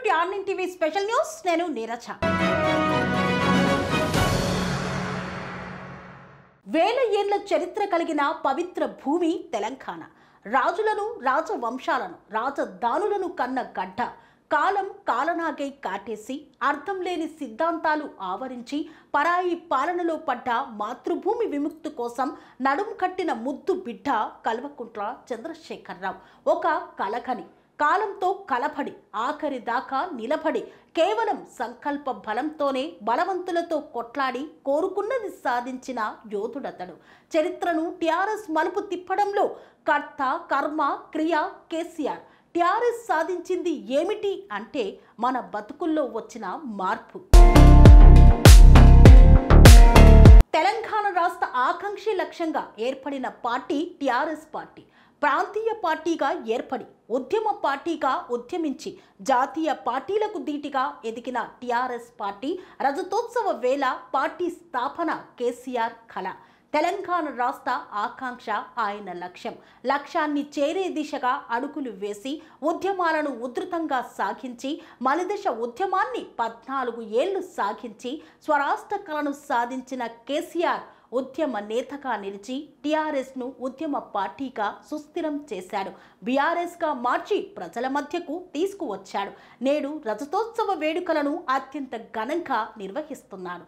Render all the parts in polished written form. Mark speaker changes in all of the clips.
Speaker 1: TRN TV special news నేను నీరజ. వేల ఏళ్ల చరిత్ర కలిగిన పవిత్ర భూమి తెలంగాణ. రాజులను, రాజవంశాలను, రాజధానులను కన్న గడ్డ. కాలం కాలనాగై కాటేసి అర్థం లేని సిద్ధాంతాలు ఆవరించి పరాయి పాలనలో పడ్డ మాతృభూమి విముక్తి కోసం నడుం కట్టిన ముద్దు బిడ్డ కల్వకుంట్ల చంద్రశేఖరరావు. ఒక కలకని కాలంతో కలబడి ఆఖరి దాకా నిలబడి కేవలం సంకల్ప బలంతోనే బలవంతులతో కొట్లాడి కోరుకున్నది సాధించిన యోధుడతడు. చరిత్రను టిఆర్ఎస్ మలుపు తిప్పడంలో కర్త, కర్మ, క్రియ కేసీఆర్. టిఆర్ఎస్ సాధించింది ఏమిటి అంటే మన బతుకుల్లో వచ్చిన మార్పు. తెలంగాణ రాష్ట్ర ఆకాంక్షి లక్ష్యంగా ఏర్పడిన పార్టీ టిఆర్ఎస్ పార్టీ. ప్రాంతీయ పార్టీగా ఏర్పడి ఉద్యమ పార్టీగా ఉద్యమించి జాతీయ పార్టీలకు ధీటుగా ఎదిగిన టిఆర్ఎస్ పార్టీ రజతోత్సవ వేళ పార్టీ స్థాపన కేసీఆర్ కళ. తెలంగాణ రాష్ట్ర ఆకాంక్ష ఆయన లక్ష్యం. లక్ష్యాన్ని చేరే దిశగా అడుగులు వేసి ఉద్యమాలను ఉధృతంగా సాగించి మలిదశ ఉద్యమాన్ని 14 ఏళ్లు సాగించి స్వరాష్ట్ర కళను సాధించిన కేసీఆర్ ఉద్యమ నేతగా నిలిచి టిఆర్ఎస్ను ఉద్యమ పార్టీగా సుస్థిరం చేశాడు. బీఆర్ఎస్గా మార్చి ప్రజల మధ్యకు తీసుకువచ్చాడు. నేడు రజతోత్సవ వేడుకలను అత్యంత ఘనంగా నిర్వహిస్తున్నాడు.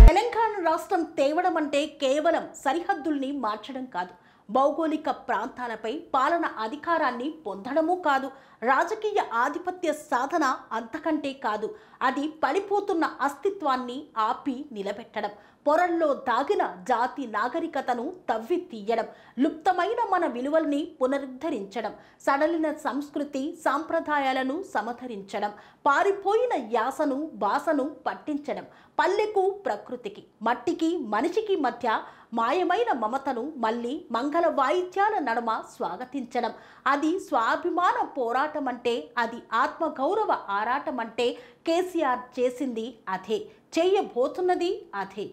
Speaker 1: తెలంగాణ రాష్ట్రం తేవడం అంటే కేవలం సరిహద్దుల్ని మార్చడం కాదు, భౌగోళిక ప్రాంతాలపై పాలన అధికారాన్ని పొందడమూ కాదు, రాజకీయ ఆధిపత్య సాధన అంతకంటే కాదు. అది పడిపోతున్న అస్తిత్వాన్ని ఆపి నిలబెట్టడం, పొరల్లో దాగిన జాతి నాగరికతను తవ్వి తీయడం, లుప్తమైన మన విలువల్ని పునరుద్ధరించడం, సడలిన సంస్కృతి సాంప్రదాయాలను సమధరించడం, పారిపోయిన యాసను భాషను పట్టించడం, పల్లెకు ప్రకృతికి, మట్టికి మనిషికి మధ్య మాయమైన మమతను మళ్ళీ మంగళ వాయిద్యాల నడుమ స్వాగతించడం. అది స్వాభిమాన పోరాటం అంటే, అది ఆత్మగౌరవ ఆరాటం అంటే కేసీఆర్ చేసింది అదే, చేయబోతున్నది అదే.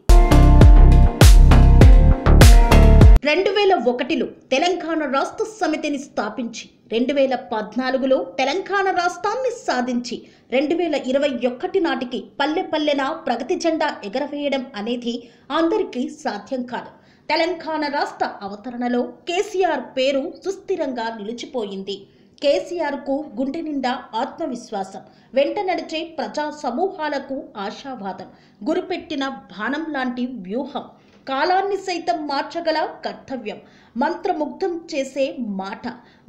Speaker 1: 2001లో తెలంగాణ రాష్ట్ర సమితిని స్థాపించి 2014లో తెలంగాణ రాష్ట్రాన్ని సాధించి 2021 నాటికి పల్లె పల్లెన ప్రగతి జెండా ఎగరవేయడం అనేది అందరికీ సాధ్యం కాదు. తెలంగాణ రాష్ట్ర అవతరణలో కేసీఆర్ పేరు సుస్థిరంగా నిలిచిపోయింది. కేసీఆర్కు గుండె నిండా ఆత్మవిశ్వాసం, వెంట నడిచే ప్రజా సమూహాలకు ఆశావాదం, గురిపెట్టిన బాణం లాంటి వ్యూహం, కాలాన్ని సైతం మార్చగల కర్తవ్యం, మంత్రముగ్ధం చేసే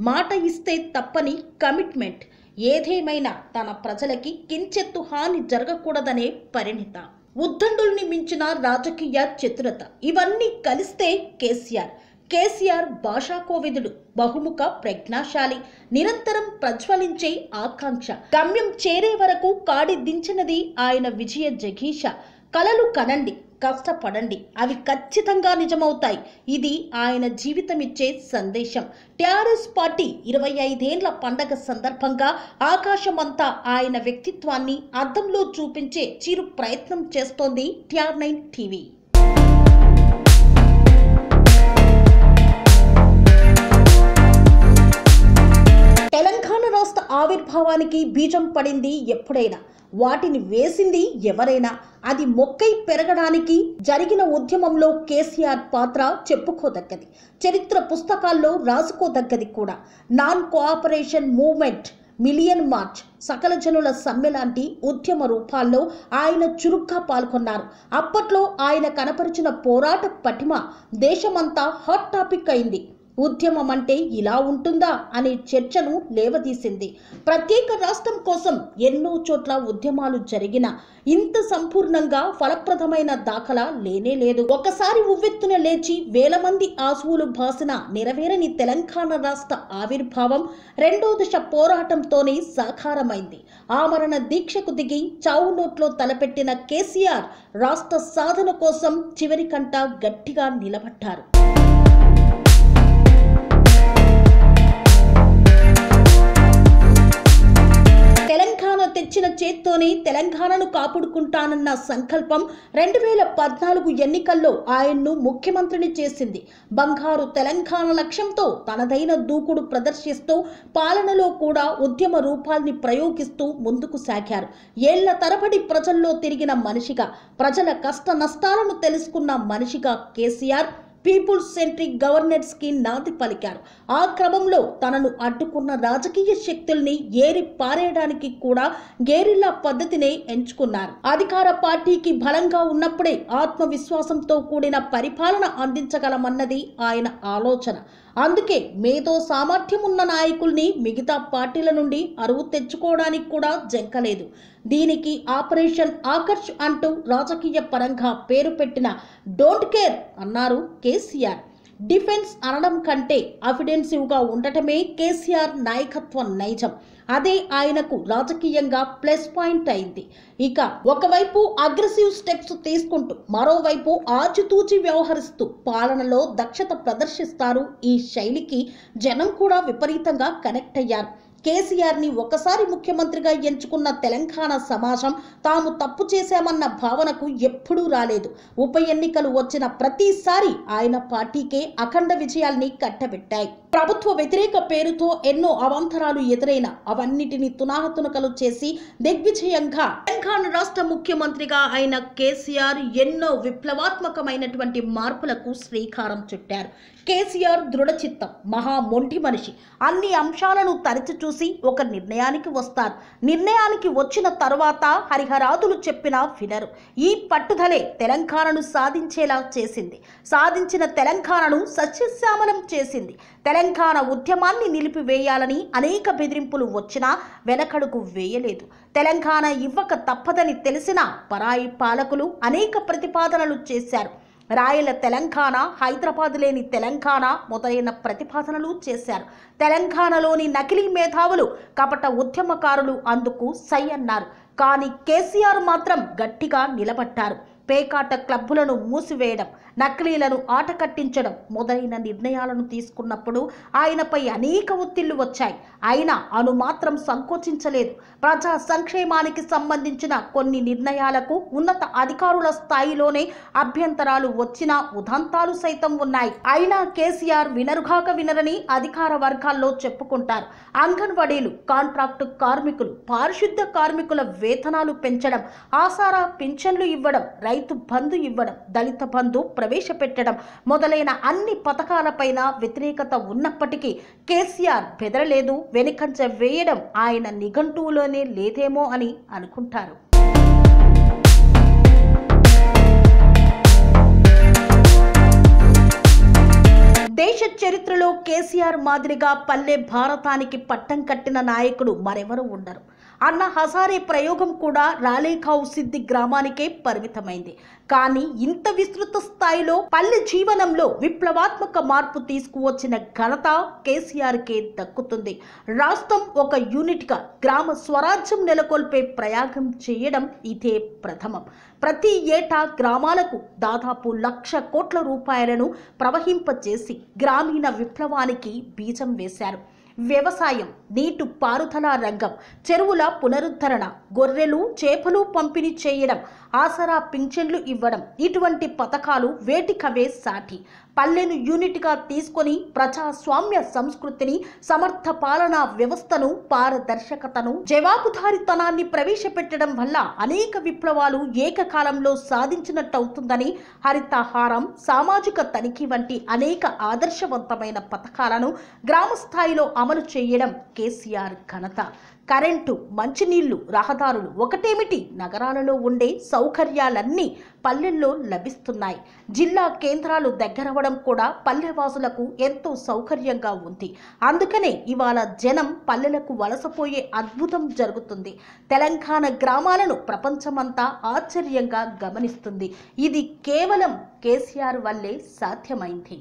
Speaker 1: మాట ఇస్తే తప్పని కమిట్మెంట్, ఏదేమైనా తన ప్రజలకి కించెత్తు హాని జరగకూడదనే పరిణిత, ఉద్దండుల్ని మించిన రాజకీయ చతురత, ఇవన్నీ కలిస్తే కేసీఆర్ భాషా కోవిదుడు, బహుముఖ ప్రజ్ఞాశాలి, నిరంతరం ప్రజ్వలించే ఆకాంక్ష, గమ్యం చేరే వరకు కాడి దించినది ఆయన విజయ జగీష. కలలు కనండి, కష్టపడండి, అవి ఖచ్చితంగా నిజమవుతాయి. ఇది ఆయన జీవితమిచ్చే సందేశం. టిఆర్ఎస్ పార్టీ 25 ఏళ్ల పండగ సందర్భంగా ఆకాశమంతా ఆయన వ్యక్తిత్వాన్ని అద్దంలో చూపించే చిరు ప్రయత్నం చేస్తోంది టిఆర్9 టీవీ. తెలంగాణ రాష్ట్ర ఆవిర్భావానికి బీజం పడింది ఎప్పుడైనా, వాటిని వేసింది ఎవరైనా. అది మొక్కై పెరగడానికి జరిగిన ఉద్యమంలో కేసీఆర్ పాత్ర చెప్పుకోదగ్గది, చరిత్ర పుస్తకాల్లో రాసుకోదగ్గది కూడా. Non cooperation movement, million March, సకల జనుల సమ్మె లాంటి ఉద్యమ రూపాల్లో ఆయన చురుగ్గా పాల్గొన్నారు. అప్పట్లో ఆయన కనపరిచిన పోరాట పటిమ దేశమంతా హాట్ టాపిక్ అయింది. ఉద్యమం అంటే ఇలా ఉంటుందా అనే చర్చను లేవదీసింది. ప్రత్యేక రాష్ట్రం కోసం ఎన్నో చోట్ల ఉద్యమాలు జరిగిన ఇంత సంపూర్ణంగా ఫలప్రదమైన దాఖలా లేనే లేదు. ఒకసారి ఉవ్వెత్తున లేచి వేల మంది ఆశువులు బాసిన నెరవేరని తెలంగాణ రాష్ట్ర ఆవిర్భావం రెండో దశ పోరాటంతోనే సాకారమైంది. ఆమరణ దీక్షకు దిగి చావు నోట్లో తలపెట్టిన కేసీఆర్ రాష్ట్ర సాధన కోసం చివరికంట గట్టిగా నిలబడ్డారు. తెలంగాణ తెచ్చిన చేత్తోనే తెలంగాణను కాపాడుకుంటానన్న సంకల్పం 2014 ఎన్నికల్లో ఆయన్ను ముఖ్యమంత్రిని చేసింది. బంగారు తెలంగాణ లక్ష్యంతో తనదైన దూకుడు ప్రదర్శిస్తూ పాలనలో కూడా ఉద్యమ రూపాల్ని ప్రయోగిస్తూ ముందుకు సాగారు. ఏళ్ల తరబడి ప్రజల్లో తిరిగిన మనిషిగా, ప్రజల కష్ట నష్టాలను తెలుసుకున్న మనిషిగా కేసీఆర్ పీపుల్స్ సెంట్రిక్ గవర్నెన్స్ కి నాంది పలికారు. ఆ క్రమంలో తనను అడ్డుకున్న రాజకీయ శక్తుల్ని ఏరి పారేయడానికి కూడా గెరిల్లా పద్ధతినే ఎంచుకున్నారు. అధికార పార్టీకి బలంగా ఉన్నప్పుడే ఆత్మవిశ్వాసంతో కూడిన పరిపాలన అందించగలమన్నది ఆయన ఆలోచన. అందుకే మేధో సామర్థ్యం ఉన్న నాయకుల్ని మిగతా పార్టీల నుండి అరువు తెచ్చుకోవడానికి కూడా జంకలేదు. దీనికి ఆపరేషన్ ఆకర్ష్ అంటూ రాజకీయ పరంగా పేరు పెట్టిన డోంట్ కేర్ అన్నారు కేసీఆర్. డిఫెన్స్ అనడం కంటే అఫిడెన్సివ్గా ఉండటమే కేసీఆర్ నాయకత్వ నైజం. అదే ఆయనకు రాజకీయంగా ప్లస్ పాయింట్ అయింది. ఇక ఒకవైపు అగ్రెసివ్ స్టెప్స్ తీసుకుంటూ, మరోవైపు ఆచితూచి వ్యవహరిస్తూ పాలనలో దక్షత ప్రదర్శిస్తారు. ఈ శైలికి జనం కూడా విపరీతంగా కనెక్ట్ అయ్యారు. కేసీఆర్ని ఒకసారి ముఖ్యమంత్రిగా ఎంచుకున్న తెలంగాణ సమాజం తాము తప్పు చేశామన్న భావనకు ఎప్పుడూ రాలేదు. ఉప ఎన్నికలు వచ్చిన ప్రతిసారి ఆయన పార్టీకే అఖండ విజయాల్ని కట్టబెట్టాయి. ప్రభుత్వ వ్యతిరేక పేరుతో ఎన్నో అవాంతరాలు ఎదురైన అవన్నిటిని తునాహతునకలు చేసి దిగ్విజయంగా తెలంగాణ రాష్ట్ర ముఖ్యమంత్రిగా అయిన కేసీఆర్ ఎన్నో విప్లవాత్మకమైనటువంటి మార్పులకు శ్రీకారం చుట్టారు. కేసీఆర్ దృఢచిత్తం, మహా మొండి మనిషి. అన్ని అంశాలను తరచి చూసి ఒక నిర్ణయానికి వస్తారు. నిర్ణయానికి వచ్చిన తర్వాత హరిహరాదులు చెప్పినా వినరు. ఈ పట్టుదలే తెలంగాణను సాధించేలా చేసింది. సాధించిన తెలంగాణను సస్యశ్యామలం చేసింది. తెలంగాణ ఉద్యమాన్ని నిలిపివేయాలని అనేక బెదిరింపులు వచ్చినా వెనకడుగు వేయలేదు. తెలంగాణ ఇవ్వక తప్పదని తెలిసిన పరాయి పాలకులు అనేక ప్రతిపాదనలు చేశారు. రాయల తెలంగాణ, హైదరాబాద్ లేని తెలంగాణ మొదలైన ప్రతిపాదనలు చేశారు. తెలంగాణలోని నకిలీ మేధావులు, కపట ఉద్యమకారులు అందుకు సై అన్నారు. కానీ కేసీఆర్ మాత్రం గట్టిగా నిలబడ్డారు. పేకాట క్లబ్బులను మూసివేయడం, నకిలీలను ఆట కట్టించడం మొదలైన నిర్ణయాలను తీసుకున్నప్పుడు ఆయనపై అనేక ఒత్తిళ్లు వచ్చాయి. అయినా మాత్రం సంకోచించలేదు. ప్రజా సంక్షేమానికి సంబంధించిన కొన్ని నిర్ణయాలకు ఉన్నత అధికారుల స్థాయిలోనే అభ్యంతరాలు వచ్చిన ఉదంతాలు సైతం ఉన్నాయి. అయినా కేసీఆర్ వినరుగాక వినరని అధికార వర్గాల్లో చెప్పుకుంటారు. అంగన్వాడీలు, కాంట్రాక్టు కార్మికులు, పారిశుద్ధ కార్మికుల వేతనాలు పెంచడం, ఆసారా పింఛన్లు ఇవ్వడం, రైతు బంధు ఇవ్వడం, దళిత బంధు ప్రవేశపెట్టడం మొదలైన అన్ని పథకాలపైన వ్యతిరేకత ఉన్నప్పటికీ కేసీఆర్ బెదరలేదు. వెనుకంజ వేయడం ఆయన నిఘంటువులోనే లేదేమో అని అనుకుంటారు. దేశ చరిత్రలో కేసీఆర్ మాదిరిగా పల్లె భారతానికి పట్టం కట్టిన నాయకుడు మరెవరూ ఉండరు. అన్న హజారే ప్రయోగం కూడా రాలేఖావు సిద్ధి గ్రామానికే పరిమితమైంది. కానీ ఇంత విస్తృత స్థాయిలో పల్లె జీవనంలో విప్లవాత్మక మార్పు తీసుకువచ్చిన ఘనత కేసీఆర్కే దక్కుతుంది. రాష్ట్రం ఒక యూనిట్గా గ్రామ స్వరాజ్యం నెలకొల్పే ప్రయాగం చేయడం ఇదే ప్రథమం. ప్రతి ఏటా గ్రామాలకు దాదాపు 1,00,000 కోట్ల రూపాయలను ప్రవహింపచేసి గ్రామీణ విప్లవానికి బీజం వేశారు. వ్యవసాయం, నీటి పారుదల రంగం, చెరువుల పునరుద్ధరణ, గొర్రెలు, చేపలు పంపిణీ చేయడం, ఆసరా పింఛన్లు ఇవ్వడం, ఇటువంటి పథకాలు వేటికవే సాటి. పల్లెను యూనిట్గా తీసుకొని ప్రజాస్వామ్య సంస్కృతిని, సమర్థ పాలనా వ్యవస్థను, పారదర్శకతను, జవాబుదారీతనాన్ని ప్రవేశపెట్టడం వల్ల అనేక విప్లవాలు ఏకకాలంలో సాధించినట్టవుతుందని హరితహారం, సామాజిక తనిఖీ వంటి అనేక ఆదర్శవంతమైన పథకాలను గ్రామ స్థాయిలో అమలు చేయడం కేసీఆర్ ఘనత. కరెంటు, మంచినీళ్లు, రహదారులు ఒకటేమిటి, నగరాలలో ఉండే సౌకర్యాలన్నీ పల్లెల్లో లభిస్తున్నాయి. జిల్లా కేంద్రాలు దగ్గరవడం కూడా పల్లెవాసులకు ఎంతో సౌకర్యంగా ఉంది. అందుకనే ఇవాళ జనం పల్లెలకు వలసపోయే అద్భుతం జరుగుతుంది. తెలంగాణ గ్రామాలను ప్రపంచమంతా ఆశ్చర్యంగా గమనిస్తుంది. ఇది కేవలం కేసీఆర్ వల్లే సాధ్యమైంది.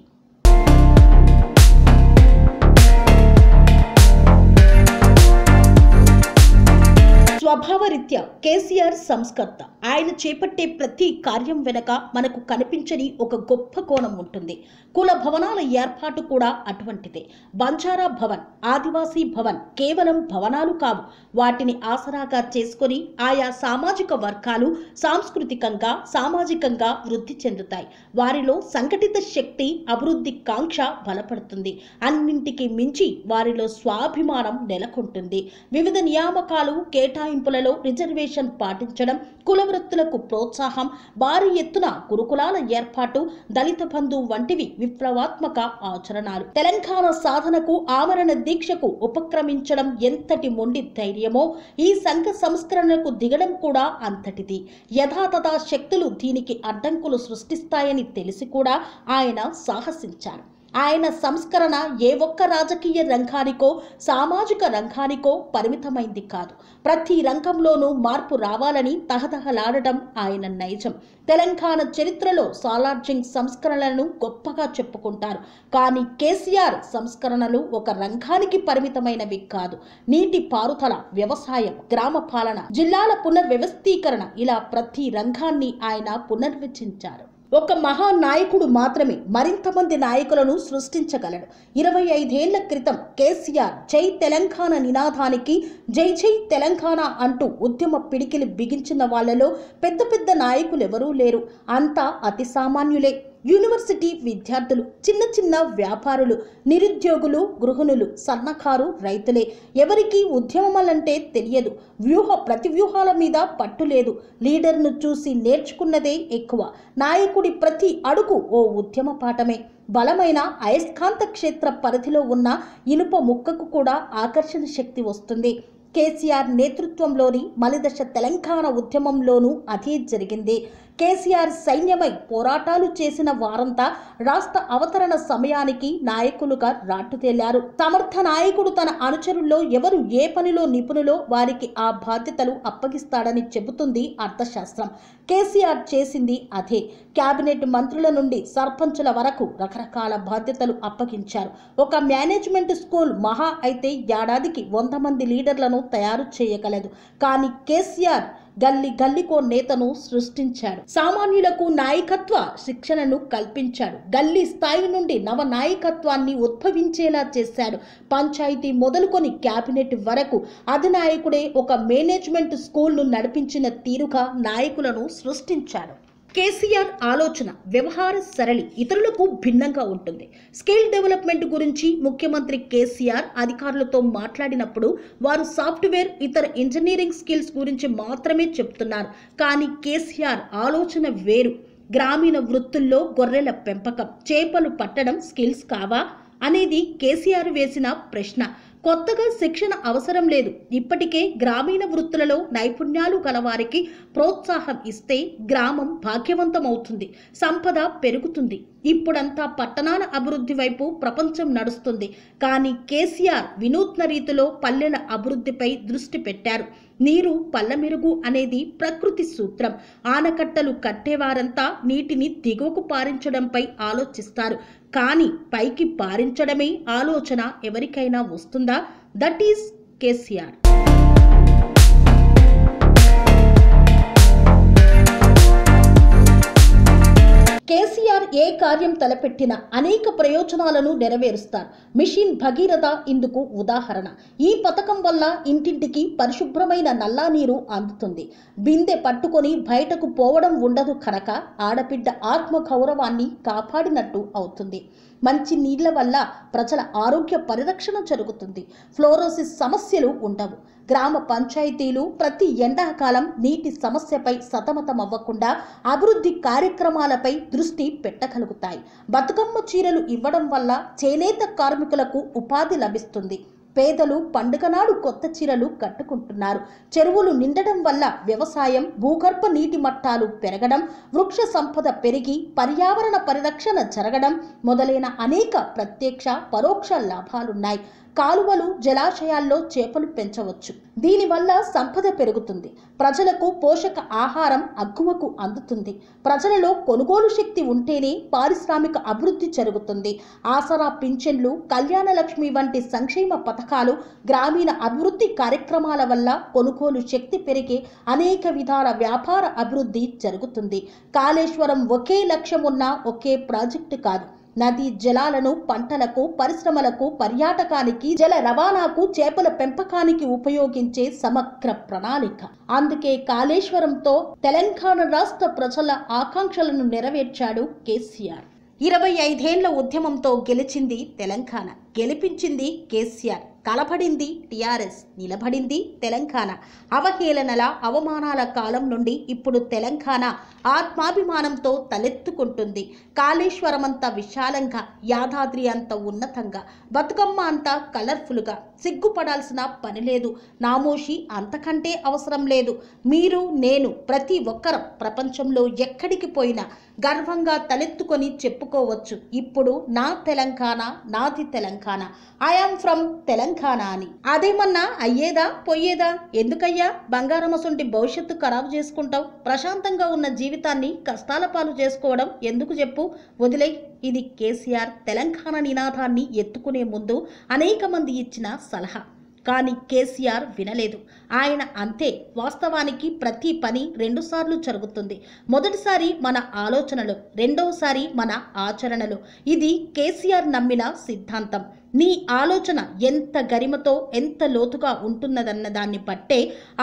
Speaker 1: స్వభావరీత్యా కేసీఆర్ సంస్కర్త. ఆయన చేపట్టే ప్రతి కార్యం వెనక మనకు కనిపించని ఒక గొప్ప కోణం ఉంటుంది. కుల భవనాల ఏర్పాటు కూడా అటువంటిదే. బంజారా భవన్, ఆదివాసీ భవన్ కేవలం భవనాలు కావు. వాటిని ఆసరాగా చేసుకొని ఆయా సామాజిక వర్గాలు సాంస్కృతికంగా, సామాజికంగా వృద్ధి చెందుతాయి. వారిలో సంఘటిత శక్తి, అభివృద్ధి కాంక్ష బలపడుతుంది. అన్నింటికి మించి వారిలో స్వాభిమానం నెలకొంటుంది. వివిధ నియామకాలు, కేటాయింపులలో రిజర్వేషన్ పాటించడం, కుల వృత్తులకు ప్రోత్సాహం, భారీ ఎత్తున గురుకులాల ఏర్పాటు, దళిత బంధు వంటివి విప్లవాత్మక ఆచరణలు. తెలంగాణ సాధనకు, ఆమరణ దీక్షకు ఉపక్రమించడం ఎంతటి మొండి ధైర్యమో, ఈ సంఘ సంస్కరణకు దిగడం కూడా అంతటిది. యథాతథ శక్తులు దీనికి అడ్డంకులు సృష్టిస్తాయని తెలిసి కూడా ఆయన సాహసించారు. ఆయన సంస్కరణ ఏ ఒక్క రాజకీయ రంగానికో, సామాజిక రంగానికో పరిమితమైంది కాదు. ప్రతి రంగంలోనూ మార్పు రావాలని తహతహలాడటం ఆయన నైజం. తెలంగాణ చరిత్రలో సాలార్జింగ్ సంస్కరణలను గొప్పగా చెప్పుకుంటారు. కానీ కేసీఆర్ సంస్కరణలు ఒక రంగానికి పరిమితమైనవి కాదు. నీటి పారుదల, వ్యవసాయం, గ్రామ పాలన, జిల్లాల పునర్వ్యవస్థీకరణ, ఇలా ప్రతి రంగాన్ని ఆయన పునర్విచించారు. ఒక మహానాయకుడు మాత్రమే మరింతమంది నాయకులను సృష్టించగలడు. 25 ఏళ్ల క్రితం కేసీఆర్ జై తెలంగాణ నినాదానికి జై జై తెలంగాణ అంటూ ఉద్యమ పిడికిలి బిగించిన వాళ్లలో పెద్ద పెద్ద నాయకులెవరూ లేరు. అంతా అతి సామాన్యులే. యూనివర్సిటీ విద్యార్థులు, చిన్న చిన్న వ్యాపారులు, నిరుద్యోగులు, గృహిణులు, సన్నకారు రైతులే. ఎవరికి ఉద్యమాలంటే తెలియదు. ప్రతివ్యూహాల మీద పట్టు లేదు. లీడర్ను చూసి నేర్చుకున్నదే ఎక్కువ. నాయకుడి ప్రతి అడుగు ఓ ఉద్యమ పాఠమే. బలమైన అయస్కాంత క్షేత్ర పరిధిలో ఉన్న ఇనుప ముక్కకు కూడా ఆకర్షణ శక్తి వస్తుంది. కేసీఆర్ నేతృత్వంలోని మలిదశ తెలంగాణ ఉద్యమంలోనూ అదే జరిగింది. కేసీఆర్ సైన్యమై పోరాటాలు చేసిన వారంతా రాష్ట్ర అవతరణ సమయానికి నాయకులుగా రాటుతేలారు. సమర్థ నాయకుడు తన అనుచరుల్లో ఎవరు ఏ పనిలో నిపుణులో వారికి ఆ బాధ్యతలు అప్పగిస్తాడని చెబుతుంది అర్థశాస్త్రం. కేసీఆర్ చేసింది అదే. కేబినెట్ మంత్రుల నుండి సర్పంచుల వరకు రకరకాల బాధ్యతలు అప్పగించారు. ఒక మేనేజ్మెంట్ స్కూల్ మహా అయితే ఏడాదికి 100 మంది లీడర్లను తయారు చేయగలదు. కానీ కేసీఆర్ గల్లీ గల్లీకో నేతను సృష్టించాడు. సామాన్యులకు నాయకత్వ శిక్షణను కల్పించాడు. గల్లీ స్థాయి నుండి నవ నాయకత్వాన్ని ఉద్భవించేలా చేశాడు. పంచాయతీ మొదలుకొని క్యాబినెట్ వరకు అధినాయకుడే ఒక మేనేజ్మెంట్ స్కూల్ను నడిపించిన తీరుగా నాయకులను సృష్టించాడు. కేసీఆర్ ఆలోచన, వ్యవహార సరళి ఇతరులకు భిన్నంగా ఉంటుంది. స్కిల్ డెవలప్మెంట్ గురించి ముఖ్యమంత్రి కేసీఆర్ అధికారులతో మాట్లాడినప్పుడు వారు సాఫ్ట్వేర్, ఇతర ఇంజనీరింగ్ స్కిల్స్ గురించి మాత్రమే చెప్తున్నారు. కానీ కేసీఆర్ ఆలోచన వేరు. గ్రామీణ వృత్తుల్లో గొర్రెల పెంపకం, చేపలు పట్టడం స్కిల్స్ కావా అనేది కేసీఆర్ వేసిన ప్రశ్న. కొత్తగా శిక్షణ అవసరం లేదు. ఇప్పటికే గ్రామీణ వృత్తులలో నైపుణ్యాలు గలవారికి ప్రోత్సాహం ఇస్తే గ్రామం భాగ్యవంతమవుతుంది, సంపద పెరుగుతుంది. ఇప్పుడంతా పట్టణాల అభివృద్ధి వైపు ప్రపంచం నడుస్తుంది. కానీ కేసీఆర్ వినూత్న రీతిలో పల్లెల అభివృద్ధిపై దృష్టి పెట్టారు. నీరు పల్లమెరుగు అనేది ప్రకృతి సూత్రం. ఆనకట్టలు కట్టేవారంతా నీటిని దిగువకు పారించడంపై ఆలోచిస్తారు. కానీ పైకి పారించడమే ఆలోచన ఎవరికైనా వస్తుందా? That is KCR. కేసీఆర్ ఏ కార్యం తలపెట్టినా అనేక ప్రయోజనాలను నెరవేరుస్తారు. మిషన్ భగీరథ ఇందుకు ఉదాహరణ. ఈ పథకం వల్ల ఇంటింటికి పరిశుభ్రమైన నల్లా నీరు అందుతుంది. బిందె పట్టుకొని బయటకు పోవడం ఉండదు కనుక ఆడబిడ్డ ఆత్మ గౌరవాన్ని కాపాడినట్టు అవుతుంది. మంచి నీళ్ల వల్ల ప్రజల ఆరోగ్య పరిరక్షణ జరుగుతుంది. ఫ్లోరోసిస్ సమస్యలు ఉండవు. గ్రామ పంచాయతీలు ప్రతి ఎండాకాలం నీటి సమస్యపై సతమతమవ్వకుండా అభివృద్ధి కార్యక్రమాలపై దృష్టి పెట్టగలుగుతాయి. బతుకమ్మ చీరలు ఇవ్వడం వల్ల చేనేత కార్మికులకు ఉపాధి లభిస్తుంది. పేదలు పండుగ నాడు కొత్త చీరలు కట్టుకుంటున్నారు. చెరువులు నిండడం వల్ల వ్యవసాయం, భూగర్భ నీటి మట్టాలు పెరగడం, వృక్ష సంపద పెరిగి పర్యావరణ పరిరక్షణ జరగడం మొదలైన అనేక ప్రత్యక్ష పరోక్ష లాభాలున్నాయి. కాలువలు జలాశయాల్లో చేపలు పెంచవచ్చు. దీనివల్ల సంపద పెరుగుతుంది. ప్రజలకు పోషక ఆహారం అగ్గువకు అందుతుంది. ప్రజలలో కొనుగోలు శక్తి ఉంటేనే పారిశ్రామిక అభివృద్ధి జరుగుతుంది. ఆసరా పింఛన్లు, కళ్యాణ లక్ష్మి వంటి సంక్షేమ పథకాలు, గ్రామీణ అభివృద్ధి కార్యక్రమాల వల్ల కొనుగోలు శక్తి పెరిగే అనేక విధాల వ్యాపార అభివృద్ధి జరుగుతుంది. కాళేశ్వరం ఒకే లక్ష్యం ఉన్న ఒకే ప్రాజెక్టు కాదు. నదీ జలాలను పంటలకు, పరిశ్రమలకు, పర్యాటకానికి, జల రవాణాకు, చేపల పెంపకానికి ఉపయోగించే సమగ్ర ప్రణాళిక. అందుకే కాళేశ్వరంతో తెలంగాణ రాష్ట్ర ప్రజల ఆకాంక్షలను నెరవేర్చాడు కేసీఆర్. 25 ఏళ్ల ఉద్యమంతో గెలిచింది తెలంగాణ, గెలిపించింది కేసీఆర్. కలబడింది టీఆర్ఎస్, నిలబడింది తెలంగాణ. అవహేళనల, అవమానాల కాలం నుండి ఇప్పుడు తెలంగాణ ఆత్మాభిమానంతో తలెత్తుకుంటుంది. కాళేశ్వరం అంత విశాలంగా, యాదాద్రి అంత ఉన్నతంగా, బతుకమ్మ అంత కలర్ఫుల్గా. సిగ్గుపడాల్సిన పని లేదు. నామోషి అంతకంటే అవసరం లేదు. మీరు, నేను, ప్రతి ఒక్కరం ప్రపంచంలో ఎక్కడికి పోయినా గర్వంగా తలెత్తుకొని చెప్పుకోవచ్చు, ఇప్పుడు నా తెలంగాణ, నాది తెలంగాణ, ఐఆమ్ ఫ్రమ్ తెలంగాణ అని. అదేమన్నా అయ్యేదా పోయేదా? ఎందుకయ్యా బంగారమసొంటి భవిష్యత్తు ఖరాబు చేసుకుంటావు? ప్రశాంతంగా ఉన్న జీవితాన్ని కష్టాల పాలు చేసుకోవడం ఎందుకు చెప్పు? వదిలే. ఇది కేసీఆర్ తెలంగాణ నినాదాన్ని ఎత్తుకునే ముందు అనేక మంది ఇచ్చిన సలహా. కానీ కేసీఆర్ వినలేదు. ఆయన అంతే. వాస్తవానికి ప్రతి పని 2 సార్లు జరుగుతుంది. మొదటిసారి మన ఆలోచనలు, రెండవసారి మన ఆచరణలు. ఇది కేసీఆర్ నమ్మిన సిద్ధాంతం. నీ ఆలోచన ఎంత గరిమతో, ఎంత లోతుగా ఉంటున్నదన్న దాన్ని బట్టే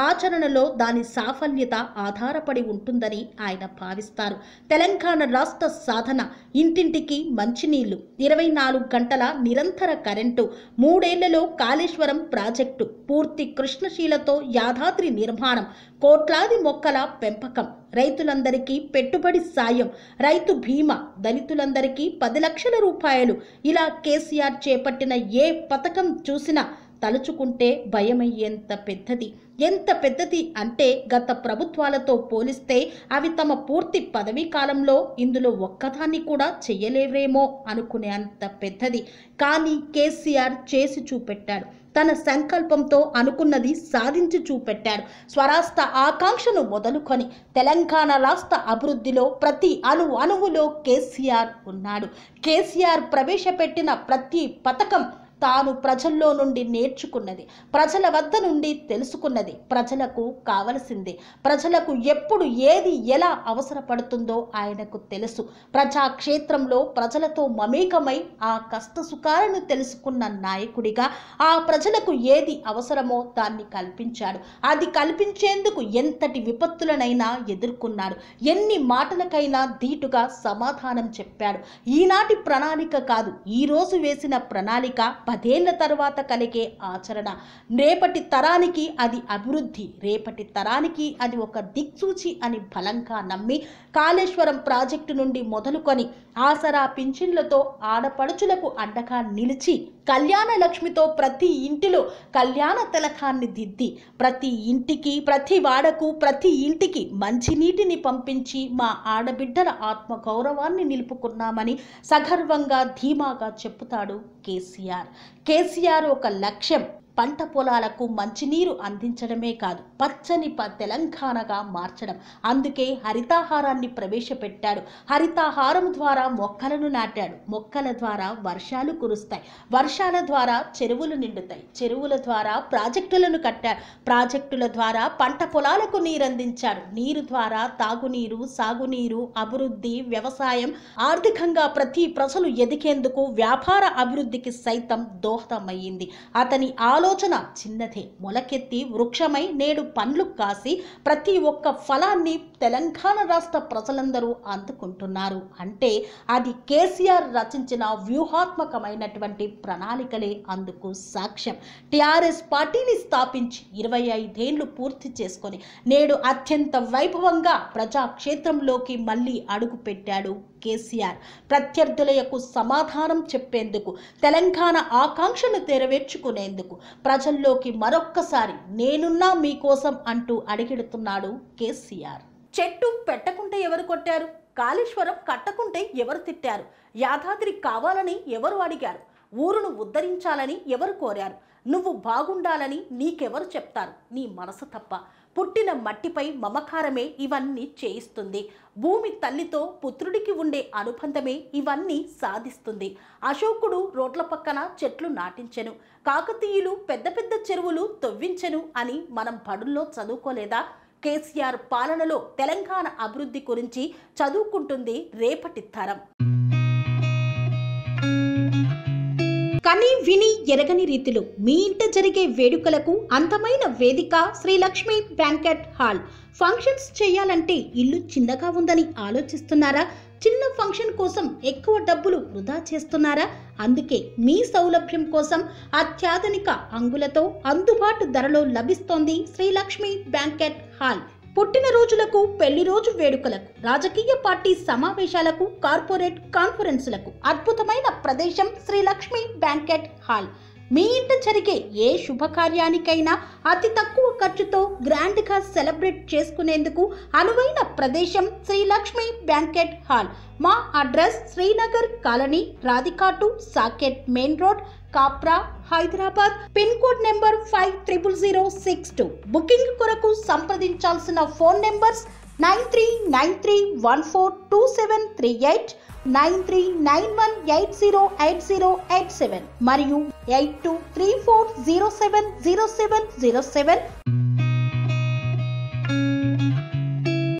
Speaker 1: ఆచరణలో దాని సాఫల్యత ఆధారపడి ఉంటుందని ఆయన భావిస్తారు. తెలంగాణ రాష్ట్ర సాధన, ఇంటింటికి మంచినీళ్లు, 24 గంటల నిరంతర కరెంటు, 3 ఏళ్లలో కాళేశ్వరం ప్రాజెక్టు పూర్తి కృష్ణశీలతో యాదాద్రి నిర్మాణం, కోట్లాది మొక్కల పెంపకం, రైతులందరికీ పెట్టుబడి సాయం, రైతు బీమా, దళితులందరికీ 10 లక్షల రూపాయలు. ఇలా కేసీఆర్ చేపట్టిన ఏ పథకం చూసినా తలుచుకుంటే భయమయ్యేంత పెద్దది. ఎంత పెద్దది అంటే గత ప్రభుత్వాలతో పోలిస్తే అవి తమ పూర్తి పదవీ కాలంలో ఇందులో ఒక్కదాన్ని కూడా చెయ్యలేవేమో అనుకునే అంత పెద్దది. కానీ కేసీఆర్ చేసి చూపెట్టాడు. తన సంకల్పంతో అనుకున్నది సాధించి చూపెట్టాడు. స్వరాష్ట్ర ఆకాంక్షను మొదలుకొని తెలంగాణ రాష్ట్ర అభివృద్ధిలో ప్రతి అణువులో కేసీఆర్ ఉన్నాడు. కేసీఆర్ ప్రవేశపెట్టిన ప్రతి పథకం తాను ప్రజల్లో నుండి నేర్చుకున్నది, ప్రజల వద్ద నుండి తెలుసుకున్నది, ప్రజలకు కావలసిందే. ప్రజలకు ఎప్పుడు ఏది ఎలా అవసరపడుతుందో ఆయనకు తెలుసు. ప్రజాక్షేత్రంలో ప్రజలతో మమేకమై ఆ కష్ట సుఖాలను తెలుసుకున్న నాయకుడిగా ఆ ప్రజలకు ఏది అవసరమో దాన్ని కల్పించాడు. అది కల్పించేందుకు ఎంతటి విపత్తులనైనా ఎదుర్కొన్నాడు. ఎన్ని మాటలకైనా ధీటుగా సమాధానం చెప్పాడు. ఈనాటి ప్రణాళిక కాదు, ఈ రోజు వేసిన ప్రణాళిక 10 ఏళ్ల తర్వాత కలిగే ఆచరణ. రేపటి తరానికి అది అభివృద్ధి, రేపటి తరానికి అది ఒక దిక్సూచి అని బలంగా నమ్మి కాళేశ్వరం ప్రాజెక్టు నుండి మొదలుకొని ఆసరా పింఛన్లతో ఆడపడుచులకు అండగా నిలిచి, కళ్యాణ లక్ష్మితో ప్రతి ఇంటిలో కళ్యాణ తిలకాన్ని దిద్ది, ప్రతి ఇంటికి, ప్రతి వాడకు, ప్రతి ఇంటికి మంచినీటిని పంపించి మా ఆడబిడ్డల ఆత్మ గౌరవాన్ని నిలుపుకున్నామని సగర్వంగా ధీమాగా చెప్పుతాడు కేసీఆర్. కేసీఆర్ ఒక లక్ష్యం పంట పొలాలకు మంచినీరు అందించడమే కాదు, పచ్చని తెలంగాణగా మార్చడం. అందుకే హరితాహారాన్ని ప్రవేశపెట్టాడు. హరితాహారం ద్వారా మొక్కలను నాటాడు. మొక్కల ద్వారా వర్షాలు కురుస్తాయి, వర్షాల ద్వారా చెరువులు నిండుతాయి, చెరువుల ద్వారా ప్రాజెక్టులను కట్టాడు, ప్రాజెక్టుల ద్వారా పంట పొలాలకు నీరందించాడు, నీరు ద్వారా తాగునీరు, సాగునీరు, అభివృద్ధి, వ్యవసాయం, ఆర్థికంగా ప్రతి ప్రజలు ఎదిగేందుకు, వ్యాపార అభివృద్ధికి సైతం దోహదమయ్యింది. అతని ఆలోచన చిన్నదే, మొలకెత్తి వృక్షమై నేడు పండ్లు కాసి ప్రతి ఒక్క ఫలాన్ని తెలంగాణ రాష్ట్ర ప్రజలందరూ అందుకుంటున్నారు అంటే అది కేసీఆర్ రచించిన వ్యూహాత్మకమైనటువంటి ప్రణాళికలే అందుకు సాక్ష్యం. టీఆర్ఎస్ పార్టీని స్థాపించి 25 ఏళ్లు పూర్తి చేసుకొని నేడు అత్యంత వైభవంగా ప్రజాక్షేత్రంలోకి మళ్ళీ అడుగు పెట్టాడు కేసీఆర్. ప్రత్యర్థులకు సమాధానం చెప్పేందుకు, తెలంగాణ ఆకాంక్షను నెరవేర్చుకునేందుకు ప్రజల్లోకి మరొక్కసారి నేనున్నా మీకోసం అంటూ అడిగెడుతున్నాడు కేసీఆర్. చెట్టు పెట్టకుంటే ఎవరు కొట్టారు? కాళేశ్వరం కట్టకుంటే ఎవరు తిట్టారు? యాదాద్రి కావాలని ఎవరు అడిగారు? ఊరును ఉద్ధరించాలని ఎవరు కోరారు? నువ్వు బాగుండాలని నీకెవరు చెప్తారు? నీ మనసు తప్ప. పుట్టిన మట్టిపై మమకారమే ఇవన్నీ చేయిస్తుంది. భూమి తల్లితో పుత్రుడికి ఉండే అనుబంధమే ఇవన్నీ సాధిస్తుంది. అశోకుడు రోడ్ల పక్కన చెట్లు నాటించెను, కాకతీయులు పెద్ద పెద్ద చెరువులు తవ్వించెను అని మనం బడుల్లో చదువుకోలేదా? కేసీఆర్ పాలనలో తెలంగాణ అభివృద్ధి గురించి చదువుకుంటుంది రేపటి తరం. కని విని ఎరగని రీతిలో మీ ఇంట జరిగే వేడుకలకు అందమైన వేదిక Sri Lakshmi banquet hall. Functions చేయాలంటే ఇల్లు చిన్నగా ఉందని ఆలోచిస్తున్నారా? చిన్న ఫంక్షన్ కోసం ఎక్కువ డబ్బులు వృధా చేస్తున్నారా? అందుకే మీ సౌలభ్యం కోసం అత్యాధునిక అంగులతో అందుబాటు ధరలో లభిస్తోంది శ్రీ లక్ష్మి బ్యాంకెట్ హాల్. పుట్టినరోజులకు, పెళ్లి రోజు వేడుకలకు, రాజకీయ పార్టీ సమావేశాలకు, కార్పొరేట్ కాన్ఫరెన్సులకు అద్భుతమైన ప్రదేశం శ్రీ లక్ష్మి బ్యాంకెట్ హాల్. మీ ఇంట జరిగే ఏ శుభకార్యానికైనా అతి తక్కువ ఖర్చుతో గ్రాండ్గా సెలబ్రేట్ చేసుకునేందుకు అనువైన ప్రదేశం శ్రీ లక్ష్మి బ్యాంకెట్ హాల్. మా అడ్రస్ శ్రీనగర్ కాలనీ, రాధికాటు, Saket main road, Kapra, Hyderabad. Pin code number 500062. Booking కొరకు సంప్రదించాల్సిన ఫోన్ నెంబర్స్ 9393142738, 9391808087 మరియు 8234070707.